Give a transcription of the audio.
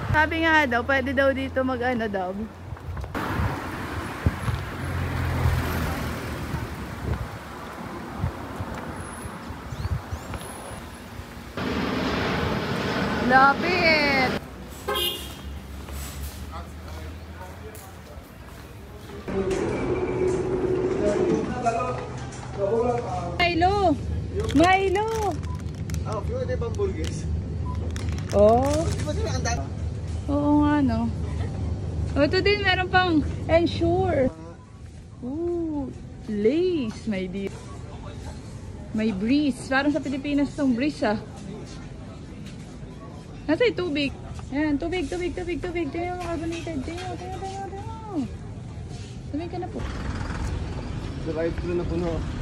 Sabi nga daw, pwede daw dito mag-ano daw. Lapit! Milo! Milo! Ah, pwede bang burgers? Oh. Di ba sila kanta? Oo nga, no? O, ito din, meron pang Ensure. Ooh, lace, may dear. May breeze. Parang sa Pilipinas itong breeze, ah. Nasa yung tubig. Ayan, tubig. Tingnan mo, carbonated. Tingnan mo. Tubig ka na po. Drive-thru na puno.